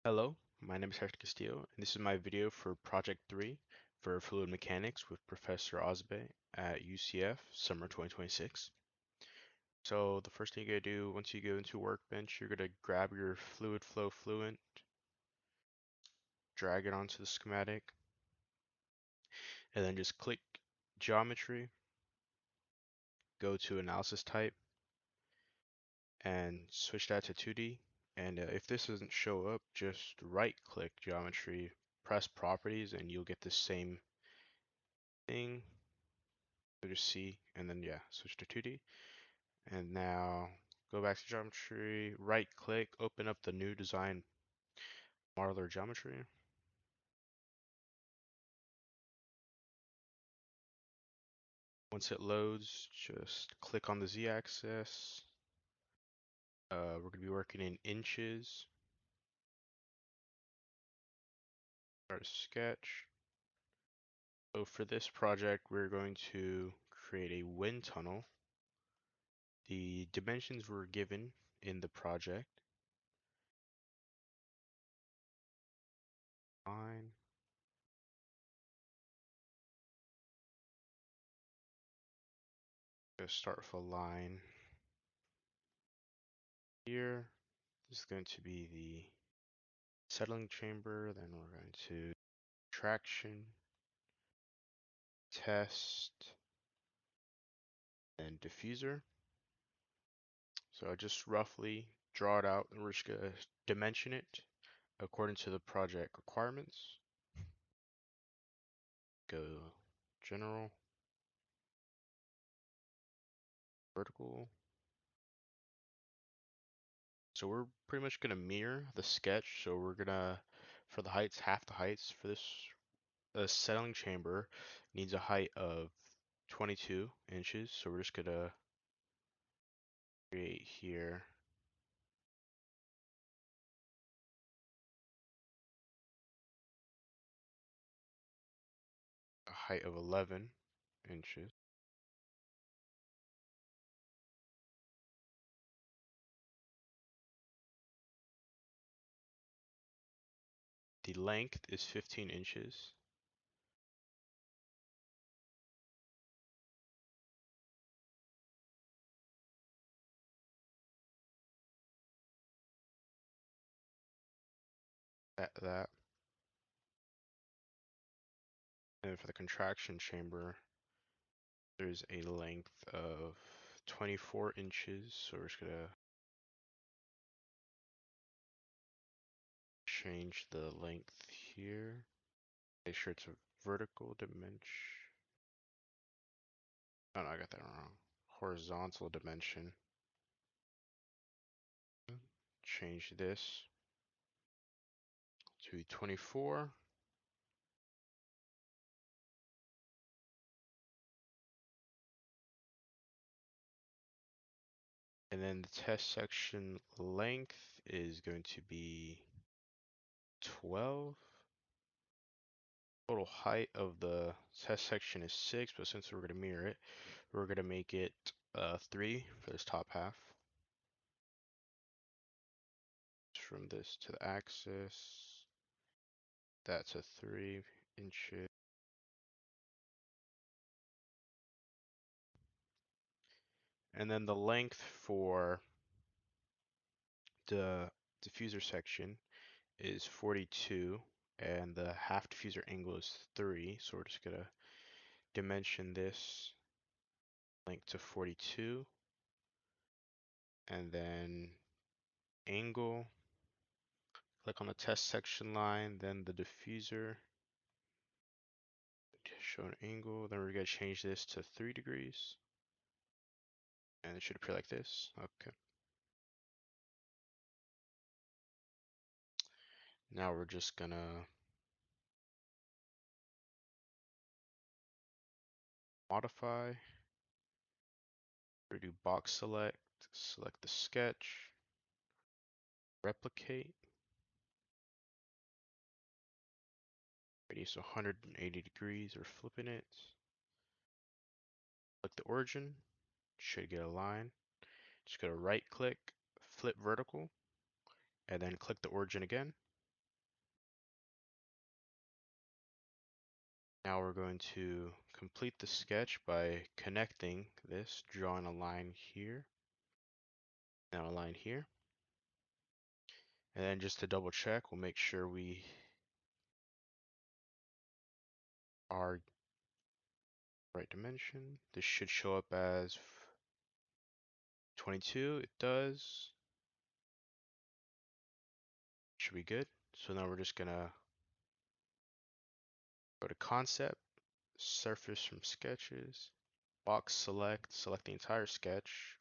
Hello, my name is Hector Castillo, and this is my video for Project 3 for Fluid Mechanics with Professor Ozbay at UCF, Summer 2026. So the first thing you're going to do once you go into Workbench, you're going to grab your Fluid Flow Fluent, drag it onto the schematic, and then just click Geometry, go to Analysis Type, and switch that to 2D. And if this doesn't show up, just right-click Geometry, press Properties, and you'll get the same thing. So just C, and then yeah, switch to 2D. And now go back to geometry, right click, open up the new design modeler geometry. Once it loads, just click on the Z axis. We're going to be working in inches. Start a sketch. So for this project, we're going to create a wind tunnel. The dimensions were given in the project. Line. Gonna start with a line here. This is going to be the settling chamber. Then we're going to traction, test, and diffuser. So I just roughly draw it out, and we're just gonna dimension it according to the project requirements. Go general, vertical. So we're pretty much gonna mirror the sketch. So we're gonna, for the heights, half the heights for this settling chamber needs a height of 22 inches. So we're just gonna create here a height of 11 inches. The length is 15 inches. That. And for the contraction chamber, there's a length of 24 inches. So we're just gonna change the length here. Make sure it's a vertical dimension. Oh no, I got that wrong. Horizontal dimension. Change this to 24. And then the test section length is going to be 12. Total height of the test section is 6, but since we're going to mirror it, we're going to make it 3 for this top half. From this to the axis, that's a 3 inches. And then the length for the diffuser section is 42, and the half diffuser angle is 3. So we're just gonna dimension this length to 42, and then angle. Click on the test section line, then the diffuser. Show an angle. Then we're gonna change this to 3 degrees, and it should appear like this. Okay. Now we're just gonna modify. We're gonna do box select, select the sketch, replicate, radius 180 degrees or flipping it. Click the origin, should get a line. Just go to right click, flip vertical, and then click the origin again. Now we're going to complete the sketch by connecting this, drawing a line here, and a line here. And then just to double check, we'll make sure we are right dimension. This should show up as 22. It does. Should be good. So now we're just gonna go to concept, surface from sketches, box select the entire sketch,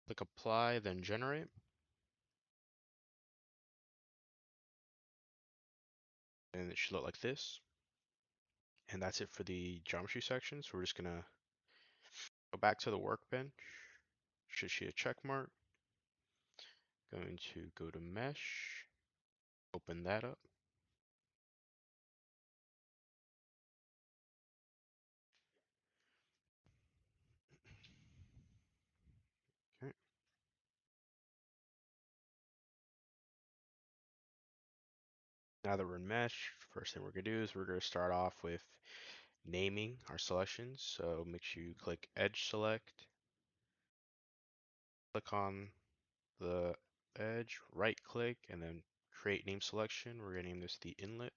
click apply, then generate. And it should look like this. And that's it for the geometry section. So we're just gonna go back to the workbench. Should see a check mark. Going to go to mesh, open that up. Okay. Now that we're in mesh, first thing we're gonna do is we're gonna start off with naming our selections. So make sure you click edge select, click on the edge, right click, and then create name selection. We're gonna name this the inlet.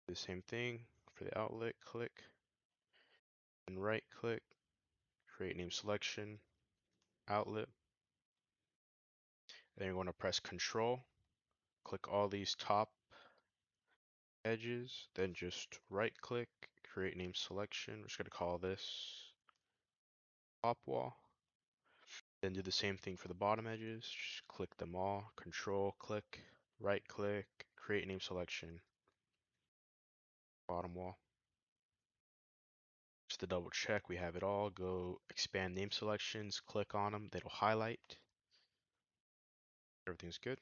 The same thing for the outlet, click and right click, create name selection, outlet. Then you're going to press Control, click all these top edges, then just right click, create name selection. We're just going to call this top wall. Then do the same thing for the bottom edges. Just click them all, Control, click, right click, create name selection, bottom wall. Just to double check we have it all, go expand name selections, click on them, that'll highlight. Everything's good.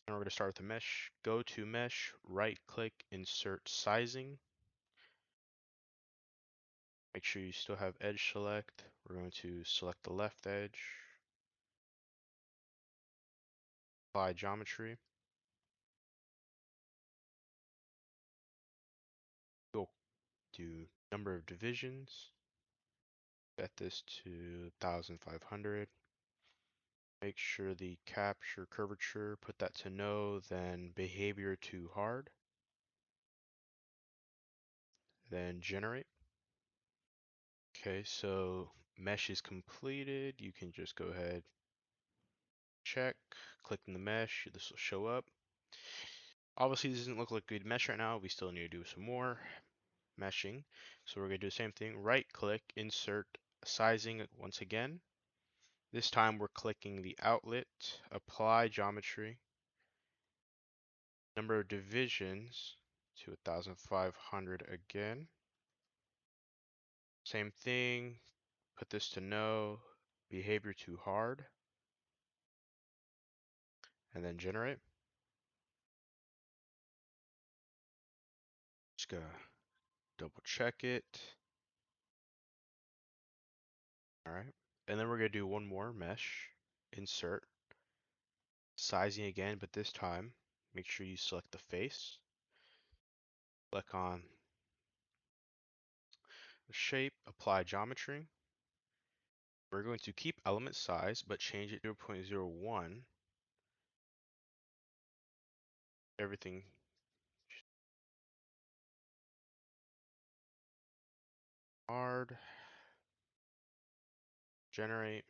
Now we're going to start with the mesh. Go to mesh, right click, insert sizing. Make sure you still have edge select. We're going to select the left edge, apply geometry. Go to number of divisions. Set this to 1500. Make sure the capture curvature, put that to no, then behavior to hard. Then generate. Okay, so mesh is completed. You can just go ahead, check, click in the mesh. This will show up. Obviously, this doesn't look like good mesh right now. We still need to do some more meshing. So we're going to do the same thing. Right click, insert sizing once again. This time we're clicking the outlet, apply geometry, number of divisions to 1500 again. Same thing, put this to no, behavior to hard, and then generate. Just gonna double check it. All right. And then we're gonna do one more mesh, insert, sizing again, but this time, make sure you select the face. Click on the shape, apply geometry. We're going to keep element size, but change it to 0.01. Everything hard, generate.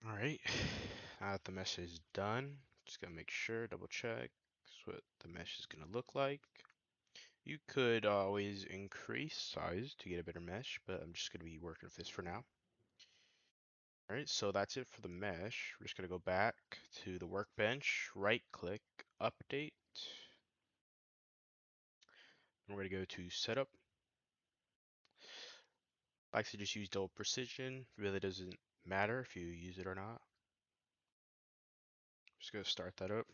All right, now that the mesh is done, just gonna make sure, double check. That's what the mesh is gonna look like. You could always increase size to get a better mesh, but I'm just gonna be working with this for now. All right, so that's it for the mesh. We're just gonna go back to the workbench, right click, update. And we're gonna go to setup. I like to just use double precision. Really doesn't matter if you use it or not. Just gonna start that up.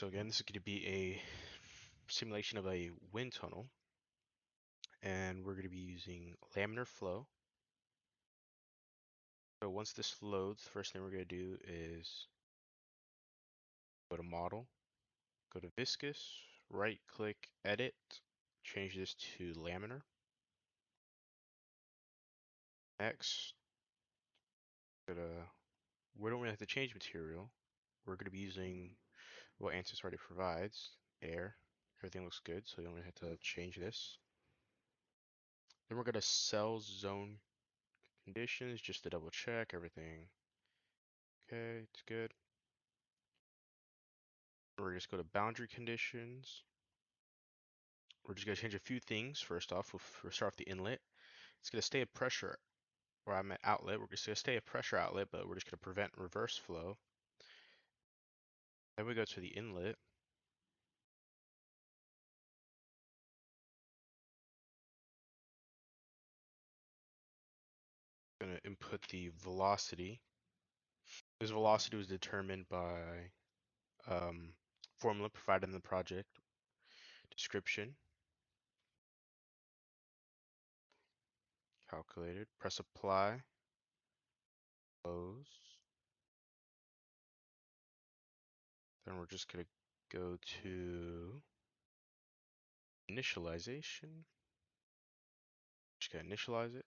So again, this is going to be a simulation of a wind tunnel, and we're going to be using laminar flow. So once this loads, the first thing we're going to do is go to model, go to viscous, right click, edit, change this to laminar. Next, we don't really have to change material. We're going to be using what ANSYS already provides, air. Everything looks good, so you don't really have to change this. Then we're going to cell zone conditions just to double check everything. Okay, it's good. We're just go to boundary conditions. We're just going to change a few things. First off, we'll start off the inlet. It's going to stay at pressure, or I'm at outlet. We're just going to stay at pressure outlet, but we're just going to prevent reverse flow. Then we go to the inlet. Going to input the velocity. This velocity was determined by formula provided in the project description. Calculated. Press apply. Close. Then we're just going to go to initialization. Just going to initialize it.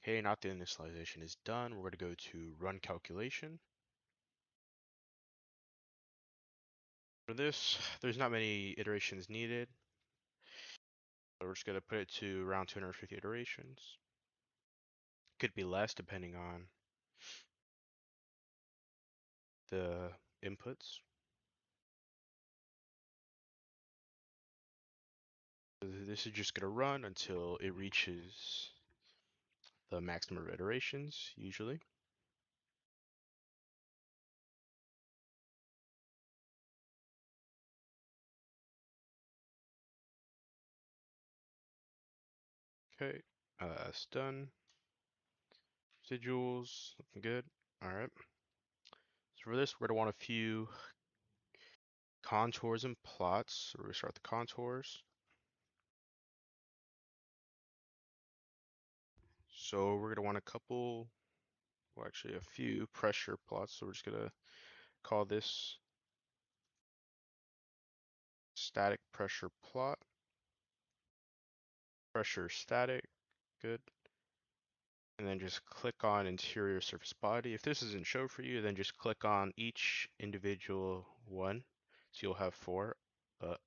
Okay, now the initialization is done, we're going to go to run calculation. For this, there's not many iterations needed. So we're just going to put it to around 250 iterations. Could be less depending on the inputs. This is just going to run until it reaches the maximum of iterations, usually. Okay, that's done. Residuals, looking good. All right. So for this, we're going to want a few contours and plots. So we're going to start the contours. So we're going to want a couple, well, actually a few pressure plots. So we're just going to call this static pressure plot. Pressure static, good. And then just click on interior surface body. If this doesn't show for you, then just click on each individual one. So you'll have 4.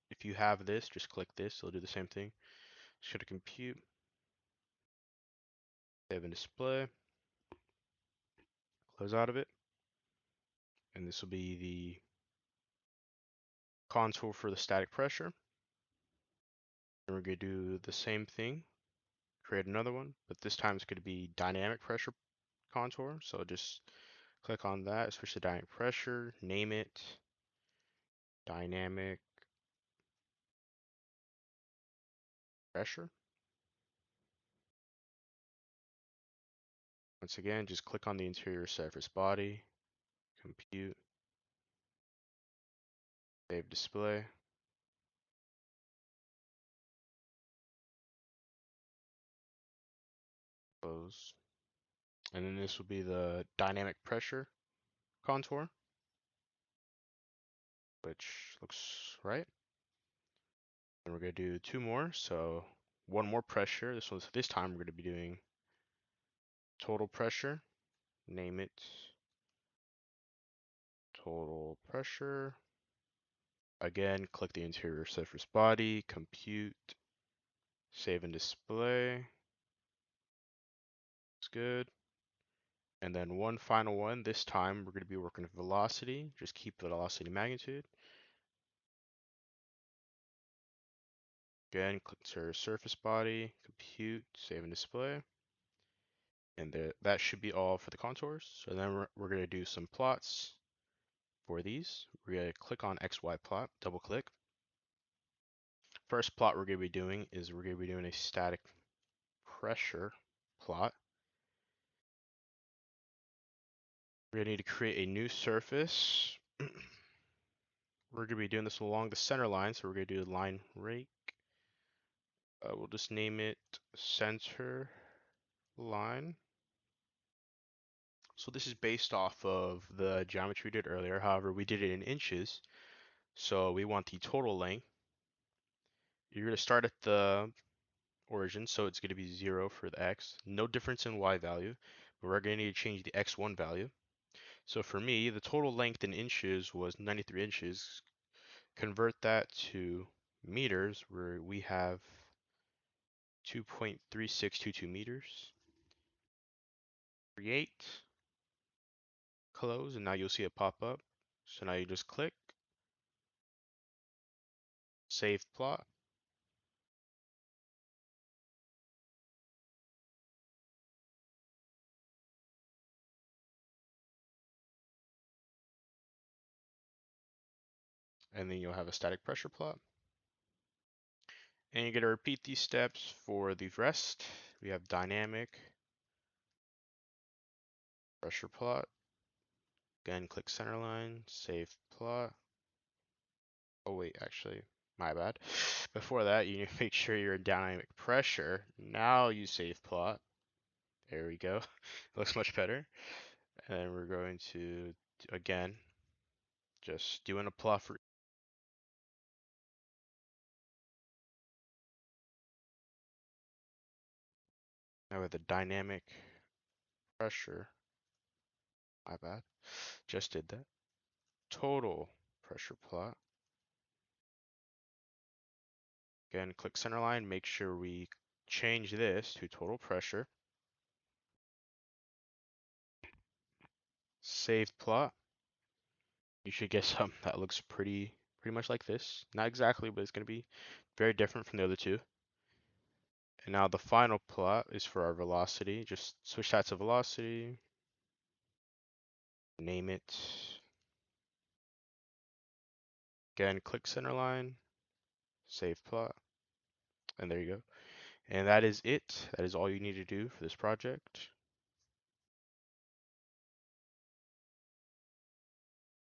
If you have this, just click this. It'll do the same thing. Just go to compute, save and display, close out of it. And this will be the contour for the static pressure. And we're going to do the same thing, create another one, but this time it's going to be dynamic pressure contour. So just click on that, switch to dynamic pressure, name it dynamic pressure. Once again, just click on the interior surface body, compute, save display, close. And then this will be the dynamic pressure contour, which looks right. And we're going to do 2 more. So one more pressure. This time we're going to be doing total pressure. Name it total pressure. Again, click the interior surface body, compute, save and display. It's good. And then one final one. This time we're going to be working with velocity. Just keep velocity magnitude. Again, click interior surface body, compute, save and display. And that should be all for the contours. So then we're going to do some plots for these. We're going to click on XY plot, double click. First plot we're going to be doing is we're going to be doing a static pressure plot. We're going to need to create a new surface. We're going to be doing this along the center line, so we're going to do a line rake. We'll just name it center line. So this is based off of the geometry we did earlier. However, we did it in inches. So we want the total length. You're going to start at the origin, so it's going to be 0 for the x. No difference in y value, but we're going to need to change the x1 value. So for me, the total length in inches was 93 inches. Convert that to meters, where we have 2.3622 meters. Create, close, and now you'll see it pop up. So now you just click, save plot. And then you'll have a static pressure plot. And you're going to repeat these steps for the rest. We have dynamic pressure plot. Again, click center line, save plot. Oh wait, actually, my bad. Before that, you need to make sure you're in dynamic pressure. Now you save plot. There we go. Looks much better. And we're going to, again, just doing a plot for now with the dynamic pressure. My bad. Just did that. Total pressure plot. Again, click center line, make sure we change this to total pressure. Save plot. You should get something that looks pretty much like this. Not exactly, but it's going to be very different from the other two. And now the final plot is for our velocity. Just switch that to velocity. Name it. Again, click center line, save plot, and there you go. And that is it. That is all you need to do for this project.